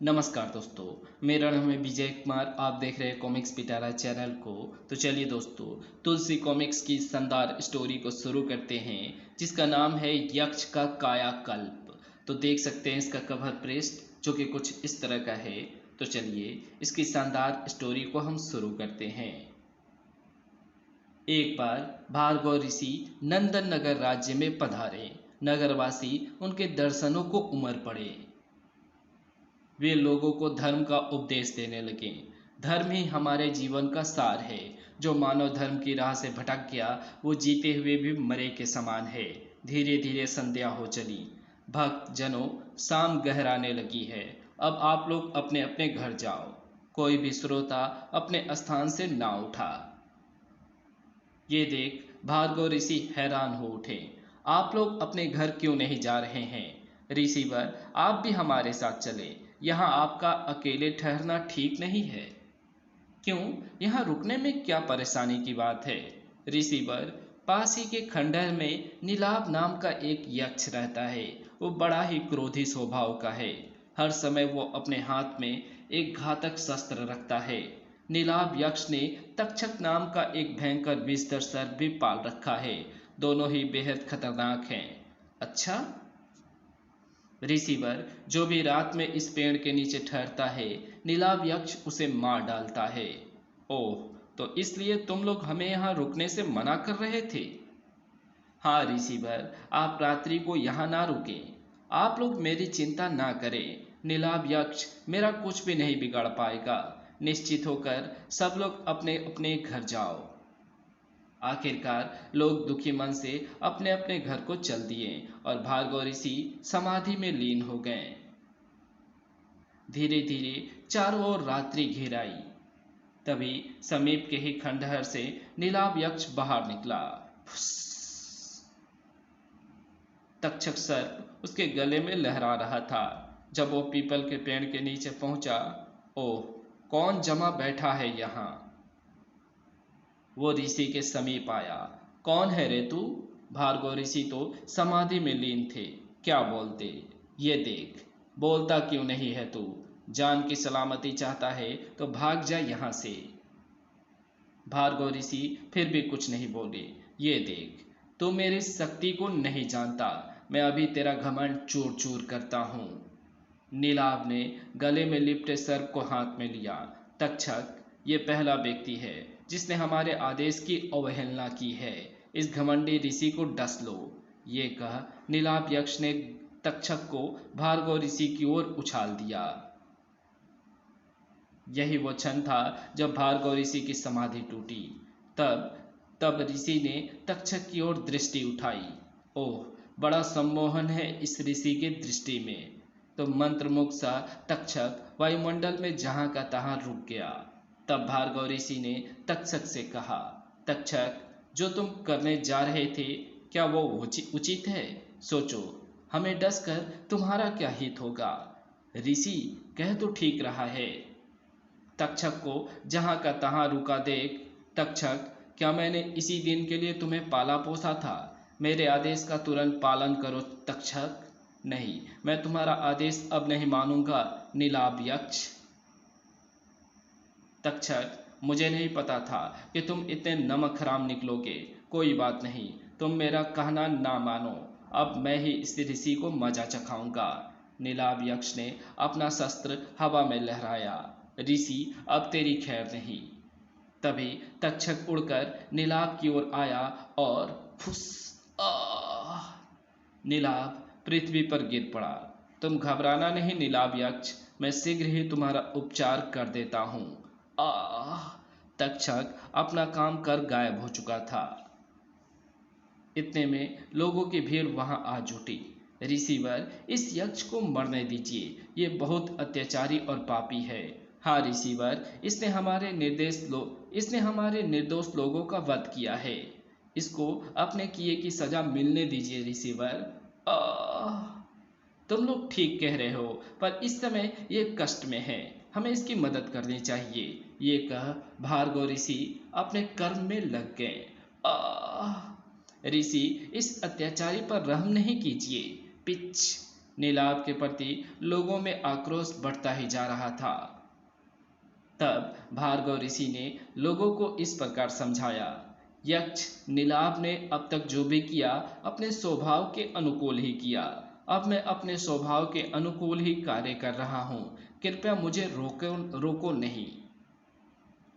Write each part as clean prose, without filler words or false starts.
नमस्कार दोस्तों। मेरा नाम है विजय कुमार। आप देख रहे हैं कॉमिक्स पिटारा चैनल को। तो चलिए दोस्तों, तुलसी कॉमिक्स की शानदार स्टोरी को शुरू करते हैं, जिसका नाम है यक्ष का कायाकल्प। तो देख सकते हैं इसका कवर पृष्ठ, जो कि कुछ इस तरह का है। तो चलिए इसकी शानदार स्टोरी को हम शुरू करते हैं। एक बार भार्गव ऋषि नंदन नगर राज्य में पधारे। नगरवासी उनके दर्शनों को उमड़ पड़े। वे लोगों को धर्म का उपदेश देने लगे। धर्म ही हमारे जीवन का सार है। जो मानव धर्म की राह से भटक गया, वो जीते हुए भी मरे के समान है। धीरे धीरे संध्या हो चली। भक्त जनों, शाम गहराने लगी है। अब आप लोग अपने अपने घर जाओ। कोई भी श्रोता अपने स्थान से ना उठा। ये देख भार्गव ऋषि हैरान हो उठे। आप लोग अपने घर क्यों नहीं जा रहे हैं? ऋषिवर, आप भी हमारे साथ चले। यहाँ आपका अकेले ठहरना ठीक नहीं है। क्यों? यहाँ रुकने में क्या परेशानी की बात है? ऋषिवर, पास ही के खंडहर में नीलाभ नाम का एक यक्ष रहता है। वो बड़ा ही क्रोधी स्वभाव का है। हर समय वो अपने हाथ में एक घातक शस्त्र रखता है। नीलाभ यक्ष ने तक्षक नाम का एक भयंकर विषधर सर्प भी पाल रखा है। दोनों ही बेहद खतरनाक हैं। अच्छा? ऋषिवर, जो भी रात में इस पेड़ के नीचे ठहरता है, नीलाभ यक्ष उसे मार डालता है। ओह, तो इसलिए तुम लोग हमें यहाँ रुकने से मना कर रहे थे? हाँ ऋषिवर, आप रात्रि को यहाँ ना रुकें। आप लोग मेरी चिंता ना करें। नीलाभ यक्ष मेरा कुछ भी नहीं बिगाड़ पाएगा। निश्चित होकर सब लोग अपने अपने घर जाओ। आखिरकार लोग दुखी मन से अपने अपने घर को चल दिए और भार्गव ऋषि समाधि में लीन हो गए। धीरे धीरे चारों ओर रात्रि घिर आई। तभी समीप के ही खंडहर से नीलाभ यक्ष बाहर निकला। तक्षक सर्प उसके गले में लहरा रहा था। जब वो पीपल के पेड़ के नीचे पहुंचा, ओह, कौन जमा बैठा है यहाँ? वो ऋषि के समीप आया। कौन है रे तू? भार्गव ऋषि तो समाधि में लीन थे। क्या बोलते? ये देख, बोलता क्यों नहीं है तू? जान की सलामती चाहता है तो भाग जा यहाँ से। भार्गव ऋषि फिर भी कुछ नहीं बोले। ये देख, तू मेरी शक्ति को नहीं जानता। मैं अभी तेरा घमंड चूर चूर करता हूँ। नीलाभ ने गले में लिपटे सर्प को हाथ में लिया। तक्षक, ये पहला व्यक्ति है जिसने हमारे आदेश की अवहेलना की है। इस घमंडी ऋषि को डस लो। ये कह नीलाभ यक्ष ने तक्षक को भार्गव ऋषि की ओर उछाल दिया। यही वो क्षण था जब भार्गव ऋषि की समाधि टूटी। तब तब ऋषि ने तक्षक की ओर दृष्टि उठाई। ओह, बड़ा सम्मोहन है इस ऋषि की दृष्टि में। तो मंत्रमुग्ध सा तक्षक वायुमंडल में जहां का तहां रुक गया। तब भार्गव ऋषि ने तक्षक से कहा, तक्षक, जो तुम करने जा रहे थे, क्या वो उचित है? सोचो, हमें डस कर तुम्हारा क्या हित होगा? ऋषि कह तो ठीक रहा है। तक्षक को जहां का तहां रुका देख। तक्षक, क्या मैंने इसी दिन के लिए तुम्हें पाला पोसा था? मेरे आदेश का तुरंत पालन करो तक्षक। नहीं, मैं तुम्हारा आदेश अब नहीं मानूंगा नीलाभ यक्ष। तक्षक, मुझे नहीं पता था कि तुम इतने नमक हराम निकलोगे। कोई बात नहीं, तुम मेरा कहना ना मानो। अब मैं ही इस ऋषि को मजा चखाऊंगा। नीलाभ यक्ष ने अपना शस्त्र हवा में लहराया। ऋषि, अब तेरी खैर नहीं। तभी तक्षक उड़कर नीलाभ की ओर आया और फुस। आह! नीलाभ पृथ्वी पर गिर पड़ा। तुम घबराना नहीं नीलाभ यक्ष, मैं शीघ्र ही तुम्हारा उपचार कर देता हूँ। आह! तक्षक अपना काम कर गायब हो चुका था। इतने में लोगों की भीड़ वहां आ जुटी। ऋषिवर, इस यक्ष को मरने दीजिए। ये बहुत अत्याचारी और पापी है। हाँ ऋषिवर, इसने हमारे निर्दोष लोगों का वध किया है। इसको अपने किए की सजा मिलने दीजिए ऋषिवर। आह! तुम लोग ठीक कह रहे हो, पर इस समय ये कष्ट में है। हमें इसकी मदद करनी चाहिए। ये कह भार्गव ऋषि अपने कर्म में लग गए। आह! ऋषि, इस अत्याचारी पर रहम नहीं कीजिए। पिच। नीलाभ के प्रति लोगों में आक्रोश बढ़ता ही जा रहा था। तब भार्गव ऋषि ने लोगों को इस प्रकार समझाया, यक्ष, नीलाभ ने अब तक जो भी किया अपने स्वभाव के अनुकूल ही किया। अब मैं अपने स्वभाव के अनुकूल ही कार्य कर रहा हूँ, कृपया मुझे रोको नहीं।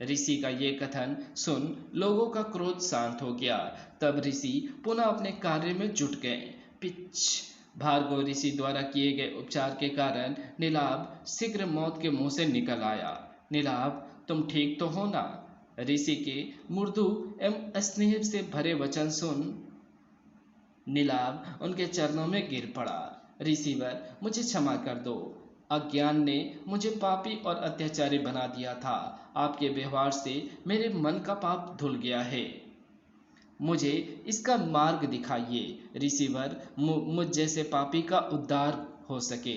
ऋषि का ये कथन सुन लोगों का क्रोध शांत हो गया। तब ऋषि पुनः अपने कार्य में जुट गए। पिच भार्गव ऋषि द्वारा किए गए उपचार के कारण नीलाभ शीघ्र मौत के मुंह से निकल आया। नीलाभ, तुम ठीक तो हो ना? ऋषि के मृदु एवं स्नेह से भरे वचन सुन नीलाभ उनके चरणों में गिर पड़ा। ऋषिवर, मुझे क्षमा कर दो। अज्ञान ने मुझे पापी और अत्याचारी बना दिया था। आपके व्यवहार से मेरे मन का पाप धुल गया है। मुझे इसका मार्ग दिखाइए ऋषिवर, मुझ जैसे पापी का उद्धार हो सके।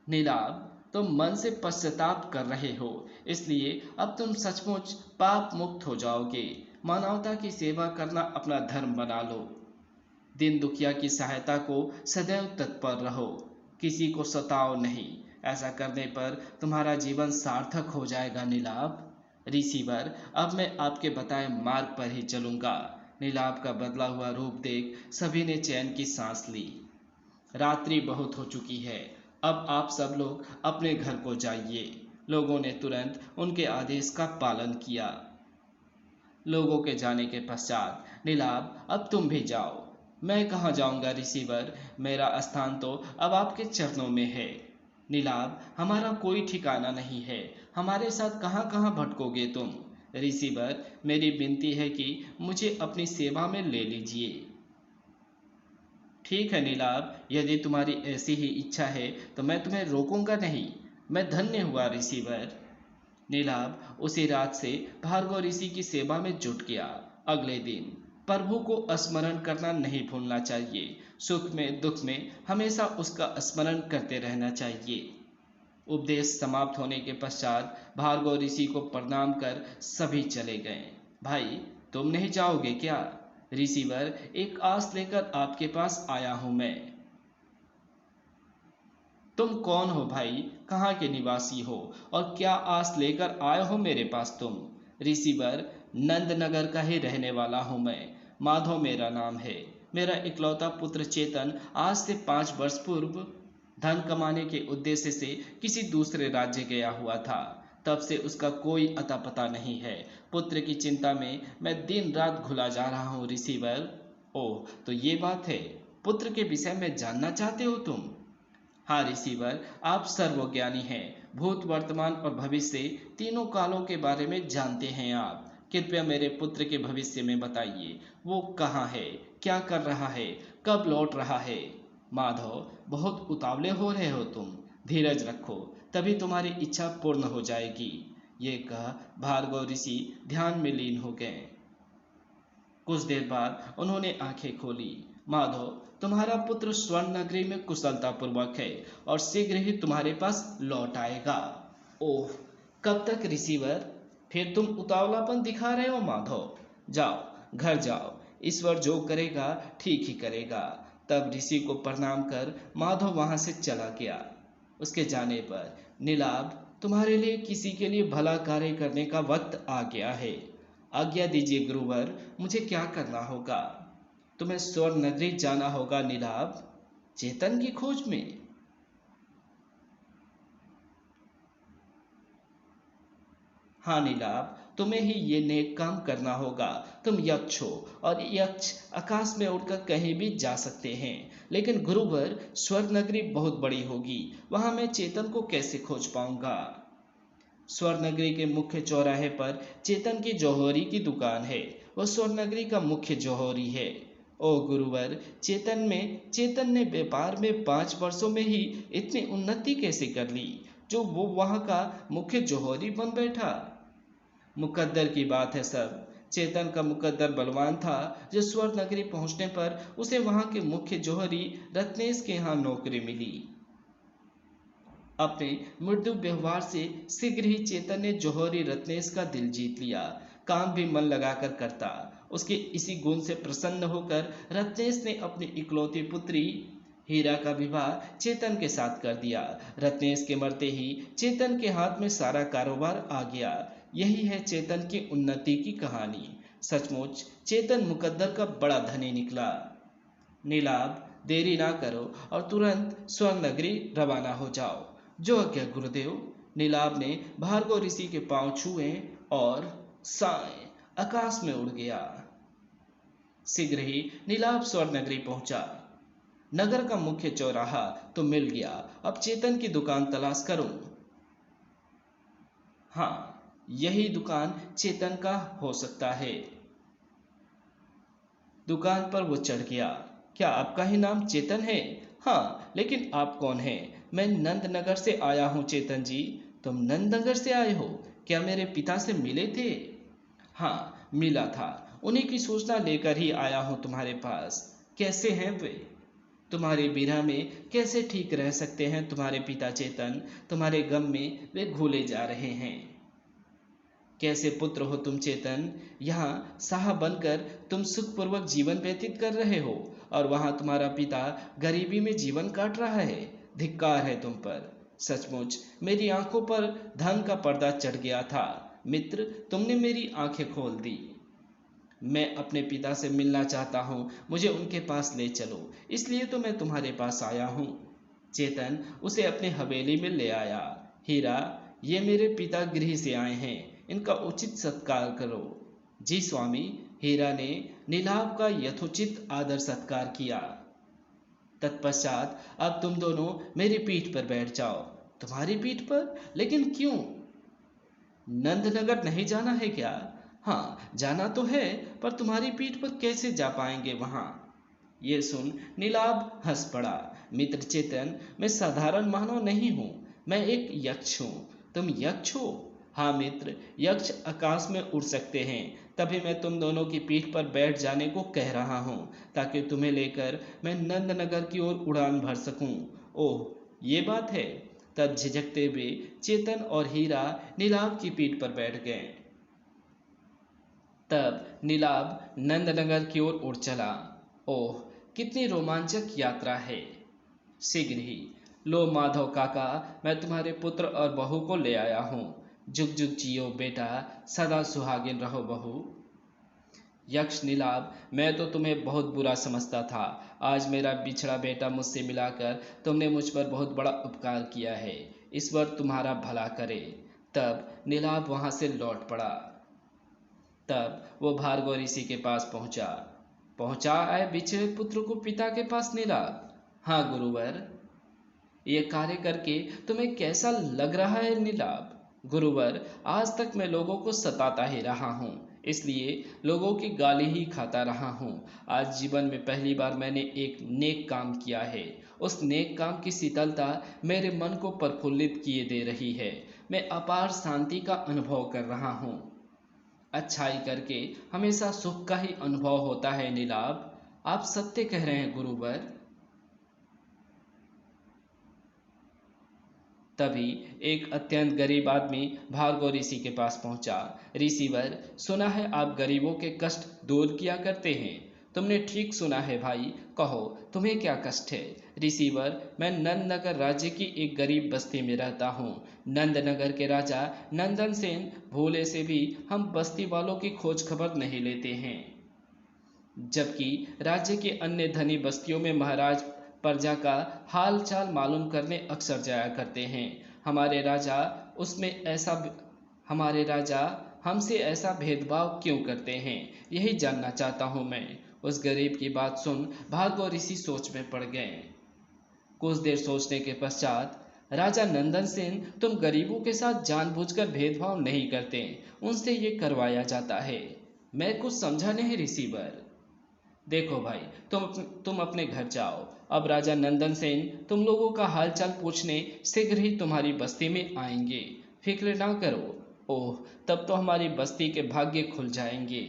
नीलाभ, तुम मन से पश्चाताप कर रहे हो, इसलिए अब तुम सचमुच पाप मुक्त हो जाओगे। मानवता की सेवा करना अपना धर्म बना लो। दिन दुखिया की सहायता को सदैव तत्पर रहो, किसी को सताओ नहीं। ऐसा करने पर तुम्हारा जीवन सार्थक हो जाएगा नीलाभ। ऋषिवर, अब मैं आपके बताए मार्ग पर ही चलूंगा। नीलाभ का बदला हुआ रूप देख सभी ने चैन की सांस ली। रात्रि बहुत हो चुकी है, अब आप सब लोग अपने घर को जाइए। लोगों ने तुरंत उनके आदेश का पालन किया। लोगों के जाने के पश्चात नीलाभ, अब तुम भी जाओ। मैं कहाँ जाऊंगा ऋषिवर, मेरा स्थान तो अब आपके चरणों में है। नीलाभ, हमारा कोई ठिकाना नहीं है, हमारे साथ कहाँ कहाँ भटकोगे तुम? ऋषिवर, मेरी विनती है कि मुझे अपनी सेवा में ले लीजिए। ठीक है नीलाभ, यदि तुम्हारी ऐसी ही इच्छा है तो मैं तुम्हें रोकूंगा नहीं। मैं धन्य हुआ ऋषिवर। नीलाभ उसी रात से भार्गव ऋषि की सेवा में जुट गया। अगले दिन प्रभु को स्मरण करना नहीं भूलना चाहिए। सुख में दुख में हमेशा उसका स्मरण करते रहना चाहिए। उपदेश समाप्त होने के पश्चात भार्गव ऋषि को प्रणाम कर सभी चले गए। भाई, तुम नहीं जाओगे क्या? ऋषिवर, एक आस लेकर आपके पास आया हूं मैं। तुम कौन हो भाई, कहाँ के निवासी हो और क्या आस लेकर आए हो मेरे पास तुम? ऋषिवर, नंदनगर का ही रहने वाला हूँ मैं। माधव मेरा नाम है। मेरा इकलौता पुत्र चेतन आज से 5 वर्ष पूर्व धन कमाने के उद्देश्य से किसी दूसरे राज्य गया हुआ था। तब से उसका कोई अता पता नहीं है। पुत्र की चिंता में मैं दिन रात घुला जा रहा हूँ ऋषिवर। ओह, तो ये बात है, पुत्र के विषय में जानना चाहते हो तुम? हाँ ऋषिवर, आप सर्वज्ञानी हैं, भूत वर्तमान और भविष्य तीनों कालों के बारे में जानते हैं आप। कृपया मेरे पुत्र के भविष्य में बताइए। वो कहाँ है, क्या कर रहा है, कब लौट रहा है? माधव, बहुत उतावले हो रहे हो तुम, धीरज रखो, तभी तुम्हारी इच्छा पूर्ण हो जाएगी। ये कह भार्गव ऋषि ध्यान में लीन हो गए। कुछ देर बाद उन्होंने आंखें खोली। माधव, तुम्हारा पुत्र स्वर्ण नगरी में कुशलता पूर्वक है और शीघ्र ही तुम्हारे पास लौट आएगा। ओह, कब तक ऋषिवर? फिर तुम उतावलापन दिखा रहे हो माधव। जाओ, घर जाओ, ईश्वर जो करेगा ठीक ही करेगा। तब ऋषि को प्रणाम कर माधव वहां से चला गया। उसके जाने पर, नीलाभ, तुम्हारे लिए किसी के लिए भला कार्य करने का वक्त आ गया है। आज्ञा दीजिए गुरुवर, मुझे क्या करना होगा? तुम्हें स्वर्ण नगरी जाना होगा नीलाभ, चेतन की खोज में। हाँ नीलाभ, तुम्हें ही ये नेक काम करना होगा। तुम यक्ष हो और यक्ष आकाश में उड़कर कहीं भी जा सकते हैं। लेकिन गुरुवर, स्वर्ण नगरी बहुत बड़ी होगी, वहां मैं चेतन को कैसे खोज पाऊंगा? स्वर्ण नगरी के मुख्य चौराहे पर चेतन की जौहरी की दुकान है। वह स्वर्ण नगरी का मुख्य जौहरी है। ओ गुरुवर, चेतन ने व्यापार में 5 वर्षों में ही इतनी उन्नति कैसे कर ली, जो वो वहां का मुख्य जौहरी बन बैठा? मुकद्दर की बात है सब। चेतन का मुकद्दर बलवान था, जो स्वर्ण नगरी पहुंचने पर उसे वहां के मुख्य जौहरी रत्नेश के यहाँ नौकरी मिली। अपने मृदु व्यवहार से शीघ्र ही चेतन ने जौहरी रत्नेश का दिल जीत लिया। काम भी मन लगाकर करता। उसके इसी गुण से प्रसन्न होकर रत्नेश ने अपनी इकलौती पुत्री हीरा का विवाह चेतन के साथ कर दिया। रत्नेश के मरते ही चेतन के हाथ में सारा कारोबार आ गया। यही है चेतन की उन्नति की कहानी। सचमुच चेतन मुकद्दर का बड़ा धनी निकला। नीलाभ, देरी ना करो और तुरंत स्वर्ण नगरी रवाना हो जाओ। जो आज्ञा गुरुदेव। नीलाभ ने भार्गव ऋषि के पांव छुए और साए आकाश में उड़ गया। शीघ्र ही नीलाभ स्वर्ण नगरी पहुंचा। नगर का मुख्य चौराहा तो मिल गया, अब चेतन की दुकान तलाश करो। हाँ, यही दुकान चेतन का हो सकता है। दुकान पर वो चढ़ गया। क्या आपका ही नाम चेतन है? हाँ, लेकिन आप कौन हैं? मैं नंदनगर से आया हूँ चेतन जी। तुम नंदनगर से आए हो? क्या मेरे पिता से मिले थे? हाँ, मिला था। उन्हीं की सूचना लेकर ही आया हूँ तुम्हारे पास। कैसे हैं वे? तुम्हारी विरह में कैसे ठीक रह सकते हैं तुम्हारे पिता चेतन? तुम्हारे गम में वे घुले जा रहे हैं। कैसे पुत्र हो तुम चेतन? यहाँ साहब बनकर तुम सुखपूर्वक जीवन व्यतीत कर रहे हो और वहाँ तुम्हारा पिता गरीबी में जीवन काट रहा है। धिक्कार है तुम पर। सचमुच मेरी आंखों पर धन का पर्दा चढ़ गया था। मित्र, तुमने मेरी आंखें खोल दी। मैं अपने पिता से मिलना चाहता हूँ, मुझे उनके पास ले चलो, इसलिए तो मैं तुम्हारे पास आया हूँ। चेतन उसे अपने हवेली में ले आया। हीरा, ये मेरे पिता गृह से आए हैं, इनका उचित सत्कार करो। जी स्वामी। हीरा ने नीलाभ का यथोचित आदर सत्कार किया। तत्पश्चात अब तुम दोनों मेरी पीठ पर बैठ जाओ। तुम्हारी पीठ पर? लेकिन क्यों? नंदनगर नहीं जाना है क्या? हाँ, जाना तो है, पर तुम्हारी पीठ पर कैसे जा पाएंगे वहां? ये सुन नीलाभ हंस पड़ा। मित्र चेतन, मैं साधारण मानव नहीं हूँ, मैं एक यक्ष हूँ। तुम यक्ष हो? हाँ मित्र, यक्ष आकाश में उड़ सकते हैं। तभी मैं तुम दोनों की पीठ पर बैठ जाने को कह रहा हूँ, ताकि तुम्हें लेकर मैं नंदनगर की ओर उड़ान भर सकूं। ओह, ये बात है। तब झिझकते हुए चेतन और हीरा नीलाभ की पीठ पर बैठ गए। तब नीलाभ नंदनगर की ओर उड़ चला। ओह, कितनी रोमांचक यात्रा है। शीघ्र ही, लो माधव काका, मैं तुम्हारे पुत्र और बहू को ले आया हूँ। जुग जुग जियो बेटा, सदा सुहागिन रहो बहू। यक्ष नीलाभ, मैं तो तुम्हें बहुत बुरा समझता था। आज मेरा बिछड़ा बेटा मुझसे मिलाकर तुमने मुझ पर बहुत बड़ा उपकार किया है। ईश्वर तुम्हारा भला करे। तब नीलाभ वहां से लौट पड़ा। तब वो भार्गव ऋषि के पास पहुंचा। पहुंचा आए बिछड़े पुत्र को पिता के पास नीलाभ। हाँ गुरुवर। ये कार्य करके तुम्हें कैसा लग रहा है नीलाभ? गुरुवर, आज तक मैं लोगों को सताता ही रहा हूँ, इसलिए लोगों की गाली ही खाता रहा हूँ। आज जीवन में पहली बार मैंने एक नेक काम किया है। उस नेक काम की शीतलता मेरे मन को प्रफुल्लित किए दे रही है। मैं अपार शांति का अनुभव कर रहा हूँ। अच्छाई करके हमेशा सुख का ही अनुभव होता है नीलाभ। आप सत्य कह रहे हैं गुरुवर। तभी एक अत्यंत गरीब आदमी भार्गव ऋषि के पास पहुंचा। ऋषिवर, सुना है आप गरीबों के कष्ट दूर किया करते हैं। तुमने ठीक सुना है भाई, कहो तुम्हें क्या कष्ट है? ऋषिवर, मैं नंदनगर राज्य की एक गरीब बस्ती में रहता हूँ। नंदनगर के राजा नंदन सेन भोले से भी हम बस्ती वालों की खोज खबर नहीं लेते हैं, जबकि राज्य के अन्य धनी बस्तियों में महाराज प्रजा का हाल चाल मालूम करने अक्सर जाया करते हैं। हमारे राजा उसमें ऐसा हमारे राजा हमसे ऐसा भेदभाव क्यों करते हैं, यही जानना चाहता हूँ मैं। उस गरीब की बात सुन भार्गव ऋषि सोच में पड़ गए। कुछ देर सोचने के पश्चात, राजा नंदन सेन, तुम गरीबों के साथ जानबूझकर भेदभाव नहीं करते, उनसे ये करवाया जाता है। मैं कुछ समझा नहीं ऋषिवर। देखो भाई, तुम अपने घर जाओ। अब राजा नंदन सेन तुम लोगों का हालचाल पूछने शीघ्र ही तुम्हारी बस्ती में आएंगे। फिक्र ना करो। ओह, तब तो हमारी बस्ती के भाग्य खुल जाएंगे।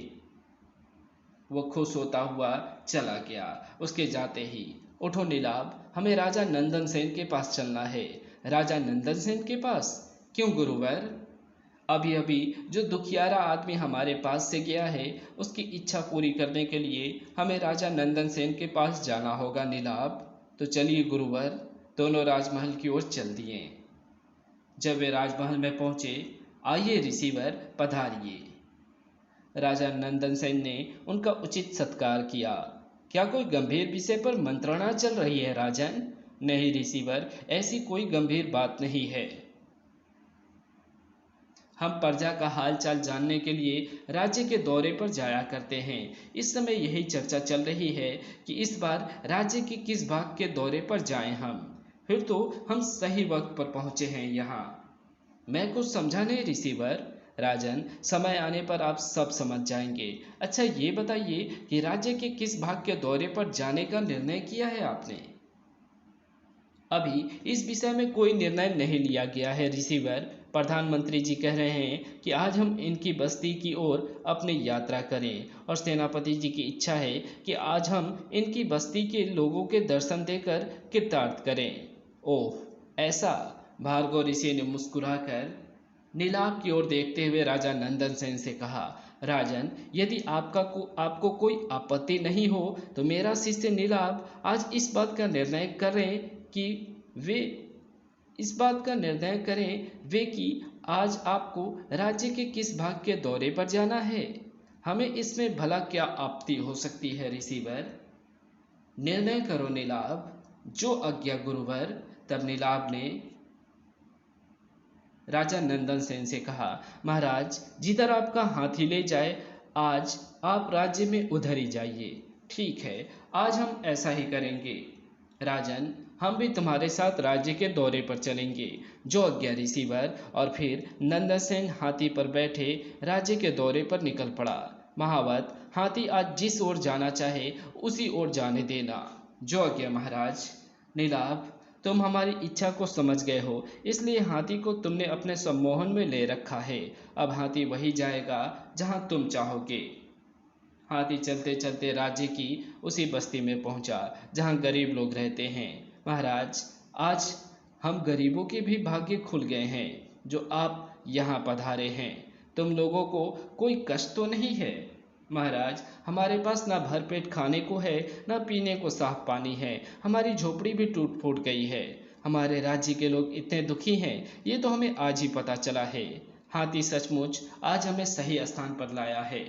वो खुश होता हुआ चला गया। उसके जाते ही, उठो नीलाभ, हमें राजा नंदन सेन के पास चलना है। राजा नंदन सेन के पास? क्यों गुरुवर? अभी अभी जो दुखियारा आदमी हमारे पास से गया है, उसकी इच्छा पूरी करने के लिए हमें राजा नंदन सेन के पास जाना होगा नीलाभ। तो चलिए गुरुवर, दोनों राजमहल की ओर चल दिए। जब वे राजमहल में पहुंचे, आइए ऋषिवर पधारिए। राजा नंदन सेन ने उनका उचित सत्कार किया। क्या कोई गंभीर विषय पर मंत्रणा चल रही है राजन? नहीं ऋषिवर, ऐसी कोई गंभीर बात नहीं है। हम प्रजा का हाल चाल जानने के लिए राज्य के दौरे पर जाया करते हैं। इस समय यही चर्चा चल रही है कि इस बार राज्य के किस भाग के दौरे पर जाएं हम। फिर तो हम सही वक्त पर पहुंचे हैं यहाँ। मैं कुछ समझा नहीं ऋषिवर। राजन, समय आने पर आप सब समझ जाएंगे। अच्छा ये बताइए कि राज्य के किस भाग के दौरे पर जाने का निर्णय किया है आपने? अभी इस विषय में कोई निर्णय नहीं लिया गया है ऋषिवर। प्रधानमंत्री जी कह रहे हैं कि आज हम इनकी बस्ती की ओर अपनी यात्रा करें और सेनापति जी की इच्छा है कि आज हम इनकी बस्ती के लोगों के दर्शन देकर कृतार्थ करें। ओह, ऐसा? भार्गव ऋषि ने मुस्कुराकर नीलाभ की ओर देखते हुए राजा नंदन सेन से कहा, राजन, यदि आपको कोई आपत्ति नहीं हो तो मेरा शिष्य नीलाभ आज इस बात का निर्णय करें कि आज आपको राज्य के किस भाग के दौरे पर जाना है। हमें इसमें भला क्या आपत्ति हो सकती है ऋषिवर? निर्णय करो नीलाभ, जो आज्ञा गुरुवर। तब नीलाभ ने राजा नंदन सेन से कहा, महाराज, जिधर आपका हाथी ले जाए आज आप राज्य में उधर ही जाइए। ठीक है, आज हम ऐसा ही करेंगे। राजन, हम भी तुम्हारे साथ राज्य के दौरे पर चलेंगे। जो आज्ञा ऋषिवर। और फिर नंदन सेन हाथी पर बैठे राज्य के दौरे पर निकल पड़ा। महावत, हाथी आज जिस ओर जाना चाहे उसी ओर जाने देना। जो आज्ञा महाराज। नीलाभ, तुम हमारी इच्छा को समझ गए हो, इसलिए हाथी को तुमने अपने सम्मोहन में ले रखा है। अब हाथी वही जाएगा जहां तुम चाहोगे। हाथी चलते चलते राज्य की उसी बस्ती में पहुंचा जहां गरीब लोग रहते हैं। महाराज, आज हम गरीबों के भी भाग्य खुल गए हैं जो आप यहाँ पधारे हैं। तुम लोगों को कोई कष्ट तो नहीं है? महाराज, हमारे पास ना भरपेट खाने को है, ना पीने को साफ पानी है। हमारी झोपड़ी भी टूट फूट गई है। हमारे राज्य के लोग इतने दुखी हैं, ये तो हमें आज ही पता चला है। हाथी सचमुच आज हमें सही स्थान पर लाया है।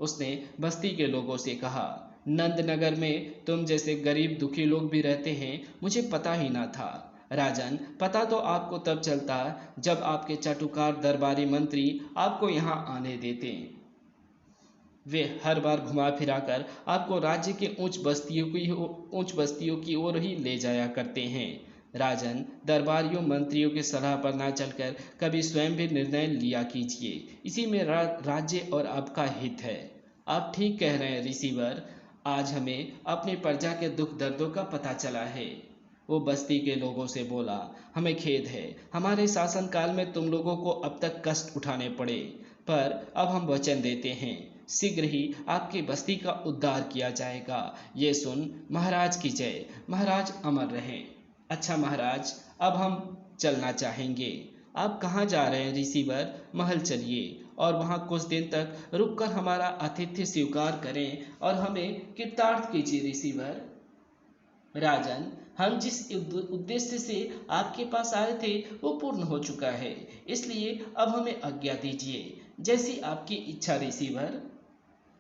उसने बस्ती के लोगों से कहा, नंदनगर में तुम जैसे गरीब दुखी लोग भी रहते हैं, मुझे पता ही ना था। राजन, पता तो आपको तब चलता जब आपके चाटुकार दरबारी मंत्री आपको यहाँ आने देते। वे हर बार घुमा फिराकर आपको राज्य के ऊंच बस्तियों की ओर ही ले जाया करते हैं। राजन, दरबारियों मंत्रियों की सलाह पर ना चलकर कभी स्वयं भी निर्णय लिया कीजिए। इसी में राज्य और आपका हित है। आप ठीक कह रहे हैं ऋषिवर। आज हमें अपनी प्रजा के दुख दर्दों का पता चला है। वो बस्ती के लोगों से बोला, हमें खेद है, हमारे शासनकाल में तुम लोगों को अब तक कष्ट उठाने पड़े, पर अब हम वचन देते हैं शीघ्र ही आपकी बस्ती का उद्धार किया जाएगा। ये सुन महाराज की जय। महाराज अमर रहें। अच्छा महाराज, अब हम चलना चाहेंगे। आप कहाँ जा रहे हैं ऋषिवर? महल चलिए और वहाँ कुछ दिन तक रुककर हमारा आतिथ्य स्वीकार करें और हमें कृतार्थ कीजिए ऋषिवर। राजन, हम जिस उद्देश्य से आपके पास आए थे वो पूर्ण हो चुका है, इसलिए अब हमें आज्ञा दीजिए, जैसी आपकी इच्छा ऋषिवर।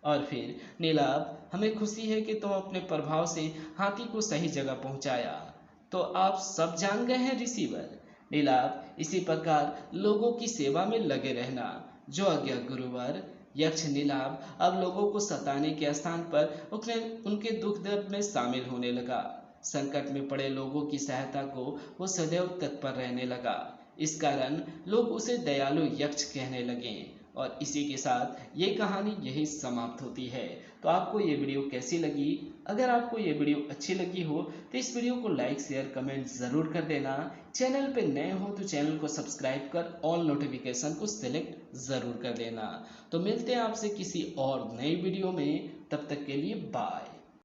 और फिर नीलाभ, हमें खुशी है कि तुम अपने प्रभाव से हाथी को सही जगह पहुंचाया। तो आप सब जान गए हैं ऋषिवर। नीलाभ, इसी प्रकार लोगों की सेवा में लगे रहना। जो आज्ञा गुरुवर। यक्ष नीलाभ अब लोगों को सताने के स्थान पर उनके दुख दर्द में शामिल होने लगा। संकट में पड़े लोगों की सहायता को वो सदैव तत्पर रहने लगा। इस कारण लोग उसे दयालु यक्ष कहने लगे। और इसी के साथ ये कहानी यही समाप्त होती है। तो आपको ये वीडियो कैसी लगी? अगर आपको ये वीडियो अच्छी लगी हो तो इस वीडियो को लाइक शेयर कमेंट ज़रूर कर देना। चैनल पे नए हो तो चैनल को सब्सक्राइब कर ऑल नोटिफिकेशन को सिलेक्ट ज़रूर कर देना। तो मिलते हैं आपसे किसी और नई वीडियो में, तब तक के लिए बाय।